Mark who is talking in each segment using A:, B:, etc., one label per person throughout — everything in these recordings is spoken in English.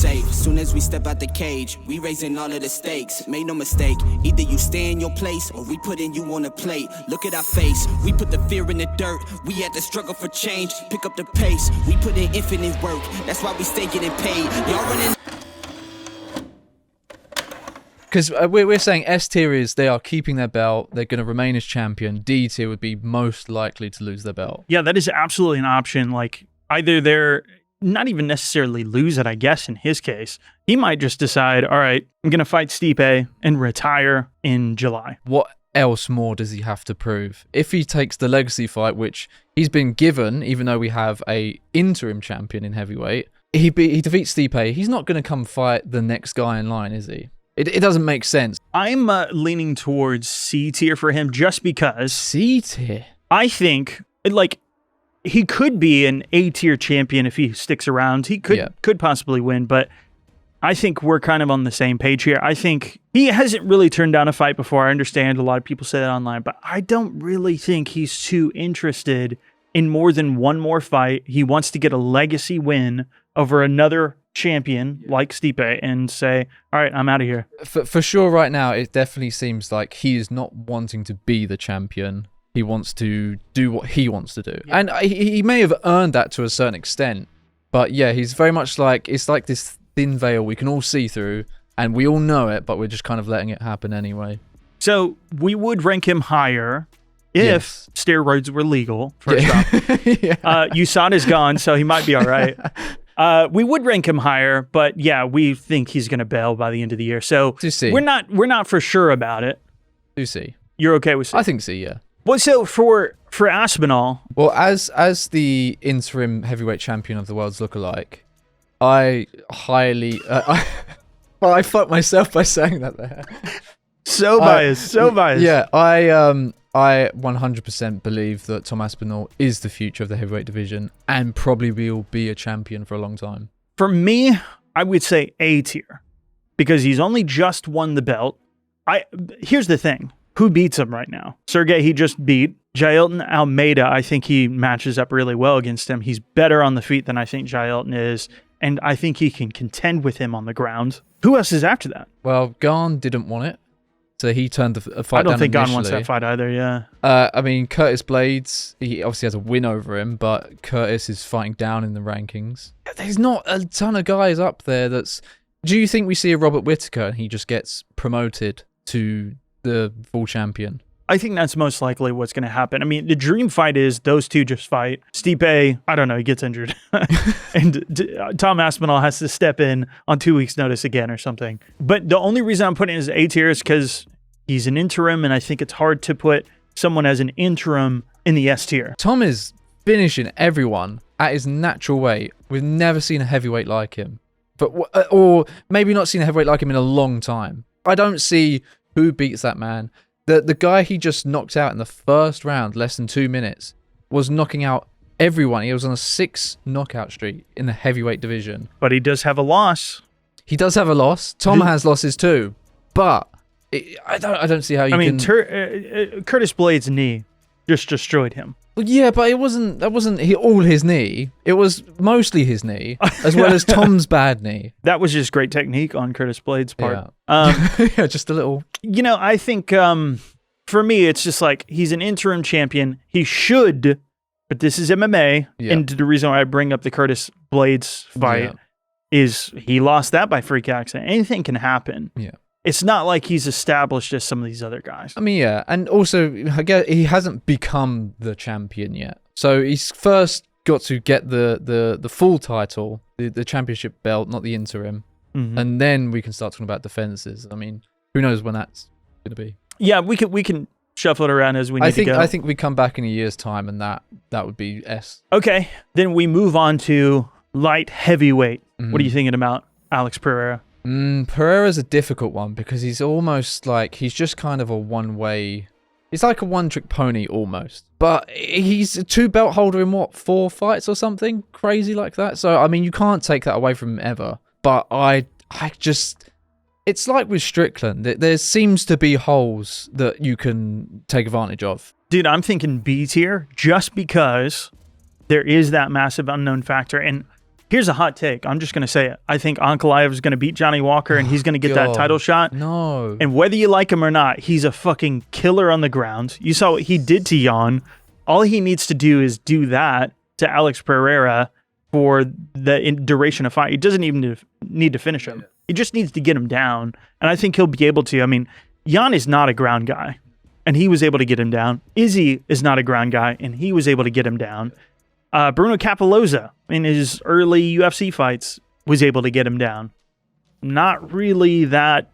A: safe. Soon as we step out the cage, we raising all of the stakes. Make no mistake, either you stay in your place or we putting you on a plate. Look at our face, we put the fear in the dirt. We had to struggle for change, pick up the pace. We put in infinite work, that's why we stay getting paid. Y'all running.
B: Because we're saying S tier is they are keeping their belt, they're going to remain as champion. D tier would be most likely to lose their belt.
C: Yeah, that is absolutely an option. Like, either they're not even necessarily lose it, I guess, in his case. He might just decide, all right, I'm going to fight Stipe and retire in July.
B: What else more does he have to prove? If he takes the legacy fight, which he's been given, even though we have a interim champion in heavyweight, he defeats Stipe, he's not going to come fight the next guy in line, is he? It doesn't make sense.
C: I'm leaning towards C tier for him just because...
B: C tier?
C: I think, like, he could be an A tier champion if he sticks around. He could possibly win, but I think we're kind of on the same page here. I think he hasn't really turned down a fight before. I understand a lot of people say that online, but I don't really think he's too interested in more than one more fight. He wants to get a legacy win over another champion like Stipe and say, all right, I'm out of here.
B: For sure right now, it definitely seems like he is not wanting to be the champion. He wants to do what he wants to do. Yeah. And he may have earned that to a certain extent. But yeah, he's very much like, it's like this thin veil we can all see through and we all know it, but we're just kind of letting it happen anyway. So
C: we would rank him higher if steroids were legal, first off. USADA's gone, so he might be all right. We would rank him higher, but yeah, we think he's going to bail by the end of the year. So we're not for sure about it.
B: Do C.
C: You're okay with C?
B: I think C, yeah.
C: Well, so for Aspinall,
B: well, as the interim heavyweight champion of the world's lookalike, I highly, well, I fucked myself by saying that there.
C: So biased.
B: Yeah, I 100% believe that Tom Aspinall is the future of the heavyweight division and probably will be a champion for a long time.
C: For me, I would say A tier because he's only just won the belt. Here's the thing. Who beats him right now? Sergey, he just beat. Jailton Almeida, I think he matches up really well against him. He's better on the feet than I think Jailton is, and I think he can contend with him on the ground. Who else is after that?
B: Well, Garn didn't want it. So he turned the fight down.
C: I don't think Gon wants that fight either, yeah.
B: I mean, Curtis Blades, he obviously has a win over him, but Curtis is fighting down in the rankings. There's not a ton of guys up there that's... Do you think we see a Robert Whittaker and he just gets promoted to the full champion?
C: I think that's most likely what's going to happen. I mean, the dream fight is those two just fight. Stipe, I don't know, he gets injured. And Tom Aspinall has to step in on 2 weeks' notice again or something. But the only reason I'm putting him as A tier is because he's an interim, and I think it's hard to put someone as an interim in the S tier.
B: Tom is finishing everyone at his natural weight. We've never seen a heavyweight like him. Or maybe not seen a heavyweight like him in a long time. I don't see who beats that man. The guy he just knocked out in the first round, less than 2 minutes, was knocking out everyone. He was on a 6 knockout streak in the heavyweight division.
C: But he does have a loss.
B: He does have a loss. Tom has losses too. But I don't see how you can...
C: Curtis Blades' knee just destroyed him.
B: Well, yeah, but that wasn't all his knee. It was mostly his knee, as well as Tom's bad knee.
C: That was just great technique on Curtis Blades' part.
B: Yeah, yeah, just a little...
C: You know, I think for me, it's just like he's an interim champion. He should, but this is MMA. Yeah. And the reason why I bring up the Curtis Blades fight is he lost that by freak accident. Anything can happen.
B: Yeah.
C: It's not like he's established as some of these other guys.
B: I mean, yeah. And also, I guess he hasn't become the champion yet. So he's first got to get the full title, the championship belt, not the interim. Mm-hmm. And then we can start talking about defenses. I mean, who knows when that's going to be. Yeah, we can shuffle it around as we need to go. I think we come back in a year's time and that would be S.
C: Okay. Then we move on to light heavyweight. Mm-hmm. What are you thinking about Alex Pereira?
B: Pereira's a difficult one because he's almost like, he's just kind of a one-way, he's like a one-trick pony almost. But he's a 2 belt holder in 4 fights or something crazy like that. So, I mean, you can't take that away from him ever. But I just, it's like with Strickland, there seems to be holes that you can take advantage of.
C: Dude, I'm thinking B tier just because there is that massive unknown factor. And Here's a hot take. I'm just going to say it. I think Ankalaev is going to beat Johnny Walker, and he's going to get that title shot.
B: No.
C: And whether you like him or not, he's a fucking killer on the ground. You saw what he did to Jan. All he needs to do is do that to Alex Pereira for the duration of fight. He doesn't even need to finish him. He just needs to get him down. And I think he'll be able to. I mean, Jan is not a ground guy, and he was able to get him down. Izzy is not a ground guy, and he was able to get him down. Bruno Capoloza, in his early UFC fights, was able to get him down. Not really that,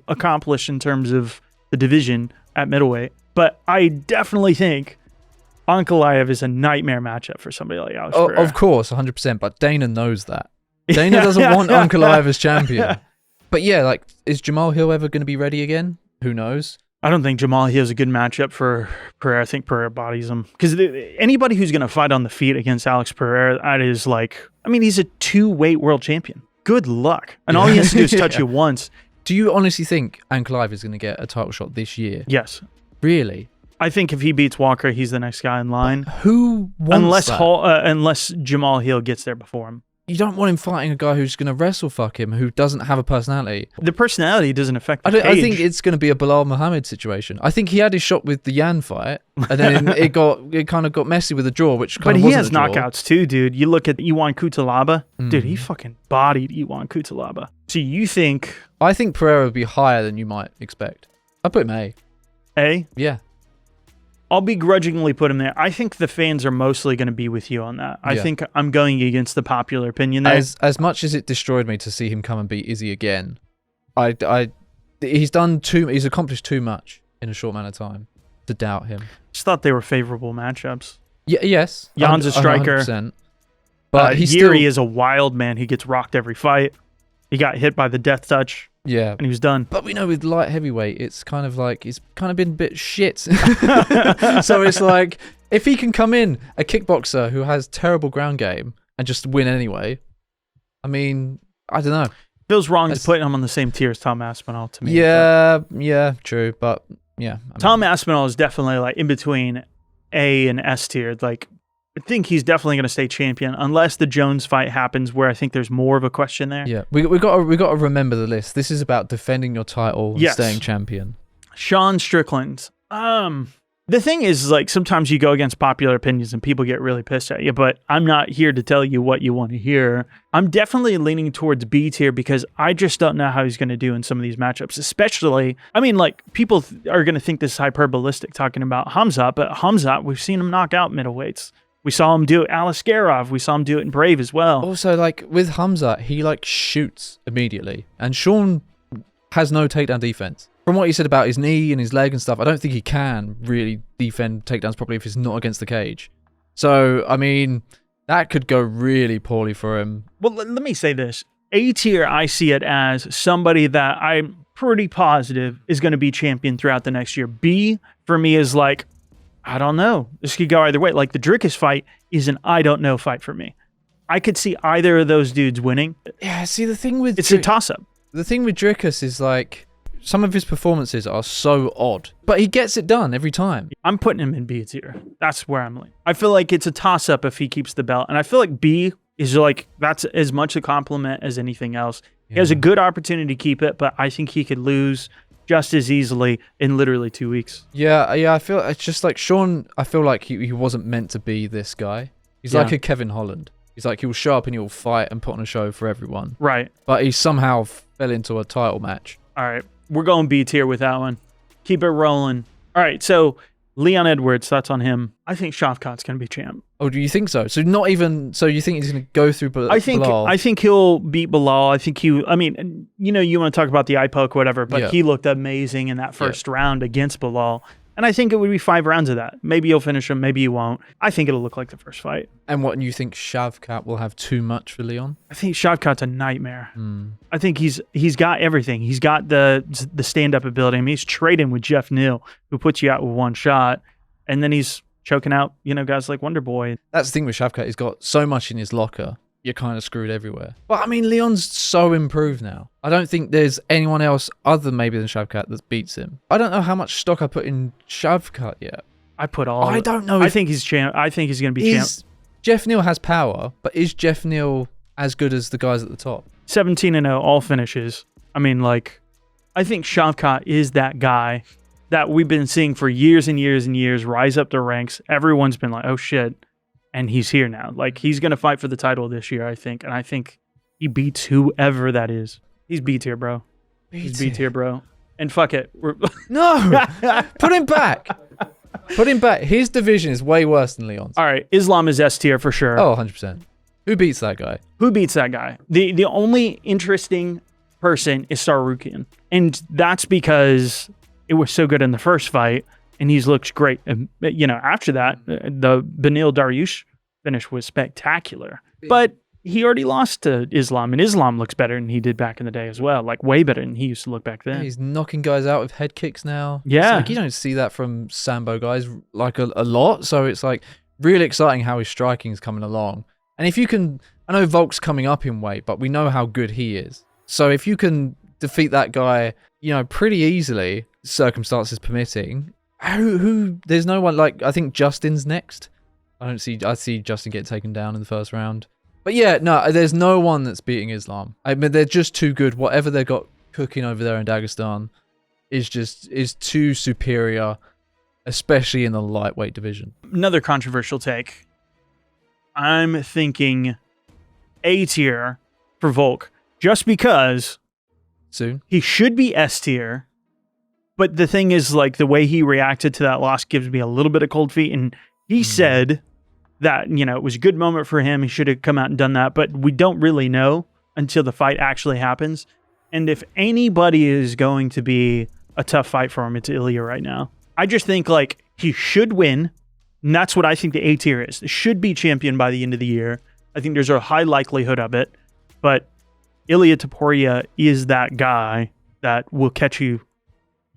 C: accomplished in terms of the division at middleweight. But I definitely think Ankalaev is a nightmare matchup for somebody like Alex Pereira.
B: Of course, 100%. But Dana knows that. Dana doesn't want Ankalaev as champion. But yeah, is Jamal Hill ever going to be ready again? Who knows?
C: I don't think Jamal Hill is a good matchup for Pereira. I think Pereira bodies him. Because anybody who's going to fight on the feet against Alex Pereira, that is he's a 2-weight world champion. Good luck. And all he has to do is touch you once.
B: Do you honestly think Ankalaev is going to get a title shot this year?
C: Yes.
B: Really?
C: I think if he beats Walker, he's the next guy in line.
B: But who wants that?
C: Unless Jamal Hill gets there before him.
B: You don't want him fighting a guy who's going to wrestle fuck him, who doesn't have a personality.
C: The personality doesn't affect the cage.
B: I think it's going to be a Bilal Muhammad situation. I think he had his shot with the Yan fight, and then it kind of got messy with the draw, which kind of wasn't a draw.
C: But he has knockouts too, dude. You look at Iwan Kutalaba. Dude, he fucking bodied Iwan Kutalaba. So you think...
B: I think Pereira would be higher than you might expect. I'd put him A.
C: A?
B: Yeah.
C: I'll begrudgingly put him there. I think the fans are mostly going to be with you on that. I think I'm going against the popular opinion there.
B: As much as it destroyed me to see him come and beat Izzy again, he's accomplished too much in a short amount of time to doubt him.
C: Just thought they were favorable matchups.
B: Yeah, yes.
C: Jan's a striker.
B: 100%. But
C: Yuri is a wild man. He gets rocked every fight. He got hit by the death touch.
B: Yeah.
C: And he was done.
B: But we know with light heavyweight, it's kind of been a bit shit. So it's like, if he can come in, a kickboxer who has terrible ground game, and just win anyway, I mean, I don't know.
C: Feels wrong to put him on the same tier as Tom Aspinall to me.
B: Yeah, true. But yeah.
C: Tom Aspinall is definitely in between A and S tier. I think he's definitely going to stay champion unless the Jones fight happens, where I think there's more of a question there.
B: Yeah, we got to remember the list. This is about defending your title and staying champion.
C: Sean Strickland. The thing is, sometimes you go against popular opinions and people get really pissed at you, but I'm not here to tell you what you want to hear. I'm definitely leaning towards B tier because I just don't know how he's going to do in some of these matchups, especially, people are going to think this is hyperbolistic talking about Hamzat, but Hamzat, we've seen him knock out middleweights. We saw him do it Alaskarov. We saw him do it in Brave as well.
B: Also, with Hamzat, he shoots immediately. And Sean has no takedown defense. From what he said about his knee and his leg and stuff, I don't think he can really defend takedowns properly if it's not against the cage. So, that could go really poorly for him.
C: Well, let me say this. A tier, I see it as somebody that I'm pretty positive is going to be champion throughout the next year. B, for me, is I don't know. This could go either way. The Dricus fight is an I don't know fight for me. I could see either of those dudes winning.
B: Yeah, see, the thing with...
C: It's a toss-up.
B: The thing with Dricus is, some of his performances are so odd, but he gets it done every time.
C: I'm putting him in B tier. That's where I'm I feel like it's a toss-up if he keeps the belt. And I feel like B is that's as much a compliment as anything else. Yeah. He has a good opportunity to keep it, but I think he could lose just as easily in literally 2 weeks.
B: Yeah, I feel it's just Sean, I feel like he wasn't meant to be this guy. He's like a Kevin Holland. He's he'll show up and he'll fight and put on a show for everyone. Right. But he somehow fell into a title match.
C: All right. We're going B tier with that one. Keep it rolling. All right, so Leon Edwards, that's on him. I think Shavkat's going to be champ.
B: Oh, do you think so? So you think he's going to go through Bilal?
C: I think he'll beat Bilal. I think you want to talk about the eye poke, whatever, but he looked amazing in that first round against Bilal. And I think it would be 5 rounds of that. Maybe he'll finish him, maybe he won't. I think it'll look like the first fight.
B: And what, you think Shavkat will have too much for Leon?
C: I think Shavkat's a nightmare. I think he's got everything. He's got the stand-up ability. He's trading with Jeff Neal, who puts you out with one shot. And then he's choking out, guys like Wonder Boy.
B: That's the thing with Shavkat. He's got so much in his locker. You're kind of screwed everywhere. But Leon's so improved now. I don't think there's anyone else other than maybe than Shavkat that beats him. I don't know how much stock I put in Shavkat yet.
C: I put all.
B: I don't know.
C: I think he's champ. I think he's going to be champ.
B: Jeff Neal has power, but is Jeff Neal as good as the guys at the top.
C: 17-0, all finishes. I mean, like, I think Shavkat is that guy that we've been seeing for years and years and years rise up the ranks. Everyone's been like, oh shit. And he's here now. Like, he's going to fight for the title this year, I think. And I think he beats whoever that is. He's B tier, bro. He's B tier, bro. And fuck it.
B: No! Put him back. Put him back. His division is way worse than Leon's.
C: All right. Islam is S tier for sure.
B: Oh, 100%. Who beats that guy?
C: Who beats that guy? The only interesting person is Sarukian. And that's because it was so good in the first fight, and he's looked great. And, you know, after that, the Benil Dariush finish was spectacular. But he already lost to Islam, and Islam looks better than he did back in the day as well. Like, way better than he used to look back then.
B: Yeah, he's knocking guys out with head kicks now.
C: Yeah.
B: It's like, you don't see that from Sambo guys like a lot. So it's like really exciting how his striking is coming along. And if you can, I know Volk's coming up in weight, but we know how good he is. So if you can defeat that guy, you know, pretty easily, circumstances permitting, there's no one like, I think Justin's next. I see Justin get taken down in the first round. But yeah, no, there's no one that's beating Islam. I mean, they're just too good. Whatever they got cooking over there in Dagestan is too superior, especially in the lightweight division.
C: Another controversial take. I'm thinking A tier for Volk, just because
B: Soon.
C: he should be S tier. But the thing is, like, the way he reacted to that loss gives me a little bit of cold feet. And he said that, you know, it was a good moment for him. He should have come out and done that. But we don't really know until the fight actually happens. And if anybody is going to be a tough fight for him, it's Ilya right now. I just think, like, he should win. And that's what I think the A tier is. It should be champion by the end of the year. I think there's a high likelihood of it. But Ilya Topuria is that guy that will catch you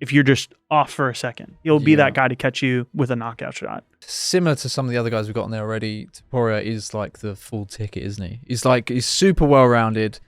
C: if you're just off for a second. He'll be that guy to catch you with a knockout shot.
B: Similar to some of the other guys we've got on there already, Topuria is like the full ticket, isn't he? He's super well-rounded.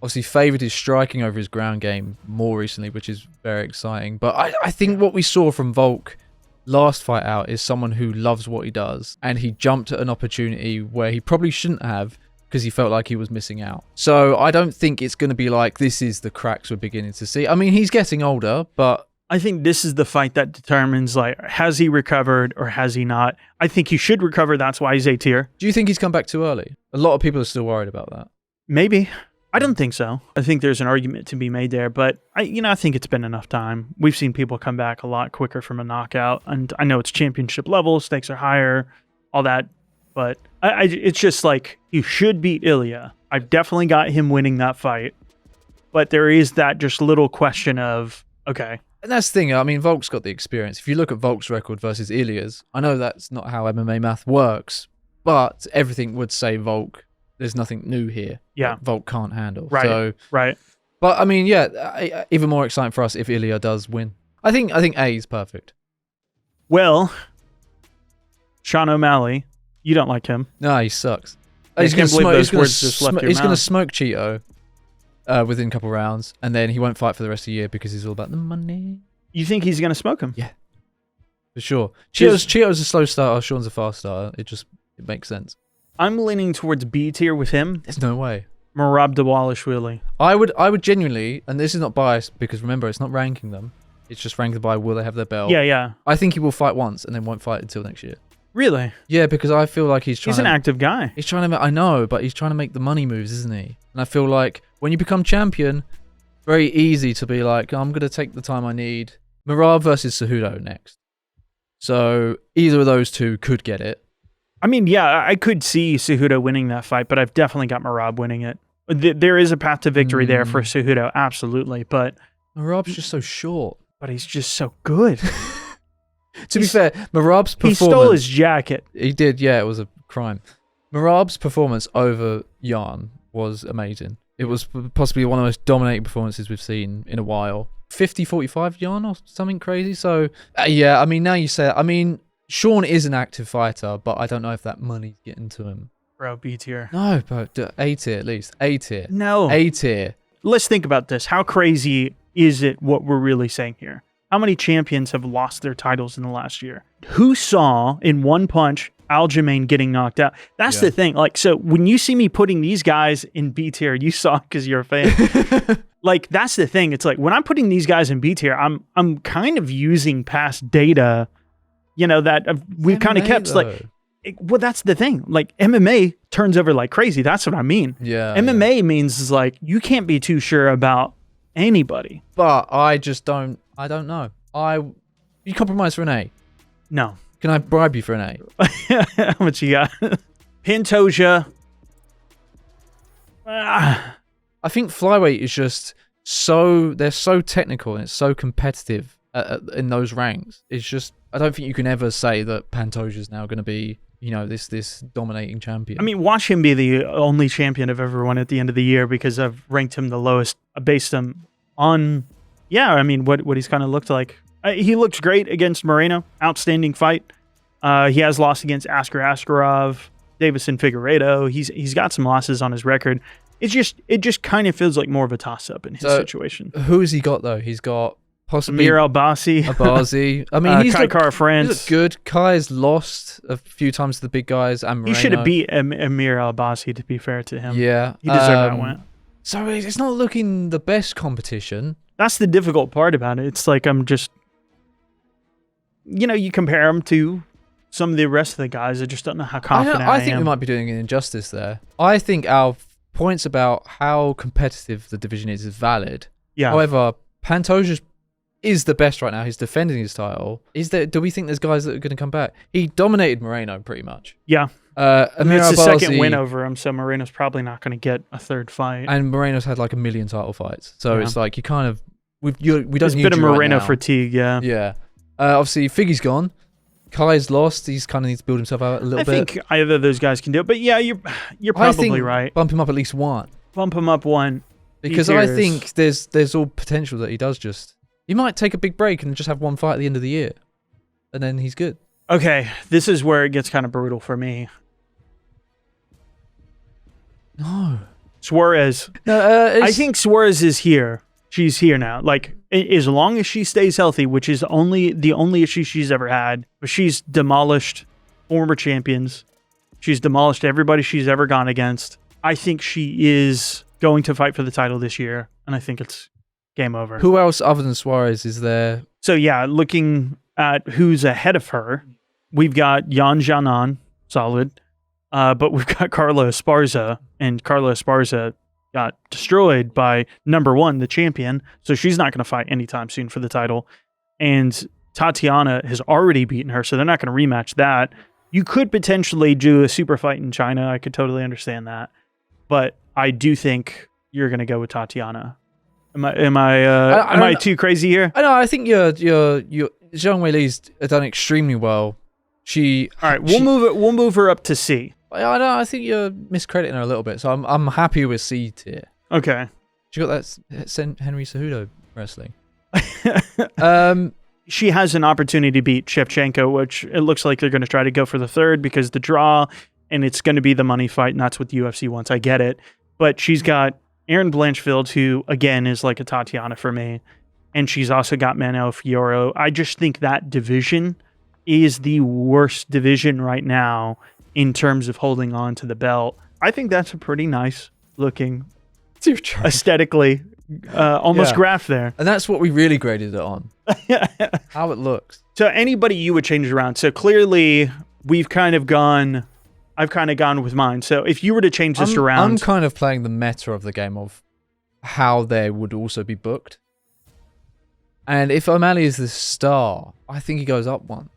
B: Obviously favoured his striking over his ground game more recently, which is very exciting. But I think what we saw from Volk last fight out is someone who loves what he does, and he jumped at an opportunity where he probably shouldn't have because he felt like he was missing out. So I don't think it's going to be like, this is the cracks we're beginning to see. I mean, he's getting older, but
C: I think this is the fight that determines, like, has he recovered or has he not? I think he should recover. That's why he's A tier.
B: do you think he's come back too early? A lot of people are still worried about that.
C: Maybe. I don't think so. I think there's an argument to be made there, but I think it's been enough time. We've seen people come back a lot quicker from a knockout, and I know it's championship level, stakes are higher, all that, but it's just like, you should beat Ilya. I've definitely got him winning that fight, but there is that just little question of, okay.
B: And that's the thing, I mean, Volk's got the experience. If you look at Volk's record versus Ilya's, I know that's not how MMA math works, but everything would say Volk, there's nothing new here.
C: Yeah.
B: Volk can't handle.
C: Right.
B: So,
C: right.
B: But I mean, yeah, even more exciting for us if Ilya does win. I think A is perfect.
C: Well, Sean O'Malley, you don't like him.
B: No, he sucks.
C: He's going to
B: smoke Cheeto within a couple rounds, and then he won't fight for the rest of the year because he's all about the money.
C: You think he's going to smoke him?
B: Yeah, for sure. Cheeto's a slow starter. Sean's a fast starter. It makes sense.
C: I'm leaning towards B tier with him.
B: There's no way.
C: Merab Dvalishvili.
B: I would genuinely, and this is not biased because remember, it's not ranking them. It's just ranked by will they have their belt.
C: Yeah.
B: I think he will fight once and then won't fight until next year.
C: Really?
B: Yeah, because I feel like he's
C: an active guy.
B: He's trying to. I know, but he's trying to make the money moves, isn't he? And I feel like when you become champion, very easy to be like, I'm going to take the time I need. Merab versus Cejudo next. So either of those two could get it.
C: I mean, yeah, I could see Cejudo winning that fight, but I've definitely got Merab winning it. There is a path to victory there for Cejudo, absolutely. But
B: Merab's just so short.
C: But he's just so good.
B: To be fair, Merab's performance...
C: He stole his jacket.
B: He did, yeah, it was a crime. Merab's performance over Jan was amazing. It was possibly one of the most dominating performances we've seen in a while. 50-45 Jan or something crazy. So, yeah, I mean, now you say it. I mean, Sean is an active fighter, but I don't know if that money's getting to him.
C: Bro, B tier.
B: No, but A tier at least. A tier.
C: No.
B: A tier.
C: Let's think about this. How crazy is it what we're really saying here? How many champions have lost their titles in the last year? Who saw in one punch Aljamain getting knocked out. That's the thing. Like, so when you see me putting these guys in B tier, you saw because you're a fan. Like, that's the thing. It's like when I'm putting these guys in B tier, I'm kind of using past data, that we've kind of kept though. Well, that's the thing. Like, MMA turns over like crazy. That's what I mean.
B: Yeah.
C: MMA means is like you can't be too sure about anybody.
B: But I just don't. I don't know. You compromise for an A.
C: No.
B: Can I bribe you for an A?
C: How much you got? Pantoja.
B: I think flyweight is just they're so technical and it's so competitive in those ranks. It's just, I don't think you can ever say that Pantoja is now going to be, this dominating champion.
C: I mean, watch him be the only champion I've ever won at the end of the year because I've ranked him the lowest based him on, what he's kind of looked like. He looked great against Moreno. Outstanding fight. He has lost against Askar Askarov, Davison Figueiredo. He's got some losses on his record. It just kind of feels like more of a toss-up in his situation.
B: Who has he got, though? He's got possibly
C: Amir Albasi.
B: I mean, he's
C: Kai Kara-France.
B: He looked good. Kai's lost a few times to the big guys. And Moreno.
C: He should have beat Amir Albasi, to be fair to him.
B: Yeah.
C: He deserved that win.
B: So it's not looking the best competition.
C: That's the difficult part about it. It's like I'm just... you compare him to some of the rest of the guys. I just don't know how confident I am.
B: I think we might be doing an injustice there. I think our points about how competitive the division is valid.
C: Yeah.
B: However, Pantoja is the best right now. He's defending his title. Do we think there's guys that are going to come back? He dominated Moreno pretty much.
C: Yeah.
B: Amir
C: it's the
B: Albasi,
C: second win over him, so Moreno's probably not going to get a third fight.
B: And Moreno's had like 1 million title fights. So it's like you kind of... we don't
C: There's a bit of Moreno fatigue, yeah.
B: Yeah. Obviously, Figgy's gone. Kai's lost. He's kind of needs to build himself out a little bit.
C: I think either of those guys can do it. But yeah, you're probably right.
B: Bump him up at least one.
C: Bump him up one.
B: Because I think there's all potential that he does just... He might take a big break and just have one fight at the end of the year. And then he's good.
C: Okay, this is where it gets kind of brutal for me.
B: No.
C: Suarez.
B: No,
C: I think Suarez is here. She's here now. Like, as long as she stays healthy, which is the only issue she's ever had, but she's demolished former champions. She's demolished everybody she's ever gone against. I think she is going to fight for the title this year, and I think it's game over.
B: Who else other than Suarez is there?
C: So yeah, looking at who's ahead of her, we've got Yan Xiaonan, solid, but we've got Carla Esparza, and Carla Esparza got destroyed by number one, the champion. So she's not going to fight anytime soon for the title. And Tatiana has already beaten her, so they're not going to rematch that. You could potentially do a super fight in China. I could totally understand that. But I do think you're going to go with Tatiana. Am I too crazy here?
B: I know. I think you're Zhang Weili's done extremely well. All
C: right, we'll move her up to C.
B: I think you're miscrediting her a little bit, so I'm happy with C tier.
C: Okay.
B: She got that Henry Cejudo wrestling.
C: She has an opportunity to beat Shevchenko, which it looks like they're going to try to go for the third because the draw, and it's going to be the money fight, and that's what the UFC wants. I get it. But she's got Erin Blanchfield, who, again, is like a Tatiana for me, and she's also got Manuel Fiorot. I just think that division is the worst division right now in terms of holding on to the belt. I think that's a pretty nice looking, aesthetically, almost graph there.
B: And that's what we really graded it on. How it looks.
C: So anybody you would change it around. So clearly I've kind of gone with mine. So if you were to change this around.
B: I'm kind of playing the meta of the game of how they would also be booked. And if O'Malley is the star, I think he goes up one.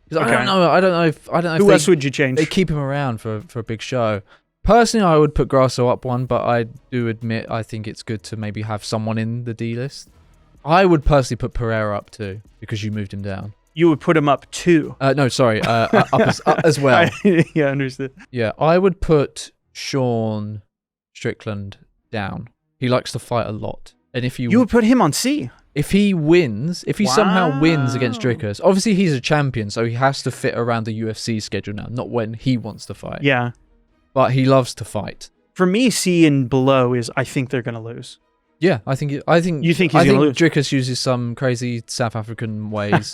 B: Okay. I don't know if
C: who else would you change?
B: They keep him around for a big show. Personally, I would put Grasso up one, but I do admit I think it's good to maybe have someone in the D list. I would personally put Pereira up too because you moved him down.
C: You would put him up two.
B: No, sorry, up as well.
C: Yeah, understood.
B: Yeah, I would put Sean Strickland down. He likes to fight a lot, and if you
C: would put him on C.
B: If he wins, if he somehow wins against Dricus, obviously he's a champion, so he has to fit around the UFC schedule now, not when he wants to fight.
C: Yeah.
B: But he loves to fight.
C: For me, C and below is I think they're going to lose.
B: Yeah, I think he's going to lose. Dricus uses some crazy South African ways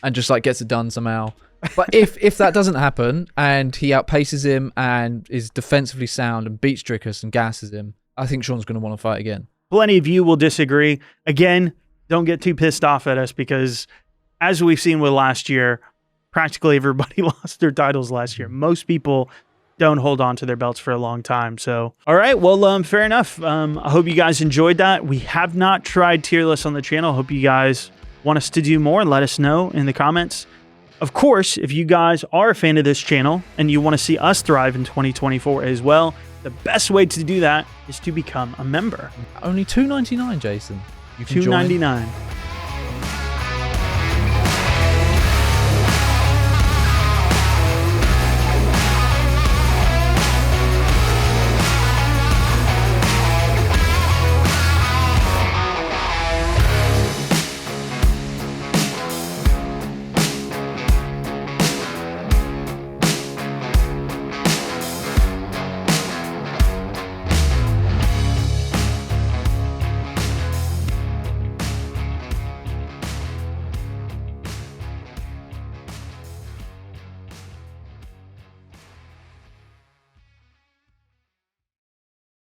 B: and just like gets it done somehow. But if that doesn't happen and he outpaces him and is defensively sound and beats Dricus and gasses him, I think Sean's going to want to fight again.
C: Plenty of you will disagree. Again, don't get too pissed off at us because as we've seen with last year, practically everybody lost their titles last year. Most people don't hold on to their belts for a long time. So, all right, well, fair enough. I hope you guys enjoyed that. We have not tried tier lists on the channel. Hope you guys want us to do more. Let us know in the comments. Of course, if you guys are a fan of this channel and you want to see us thrive in 2024 as well, the best way to do that is to become a member.
B: Only $2.99, Jason. You can
C: $2.99.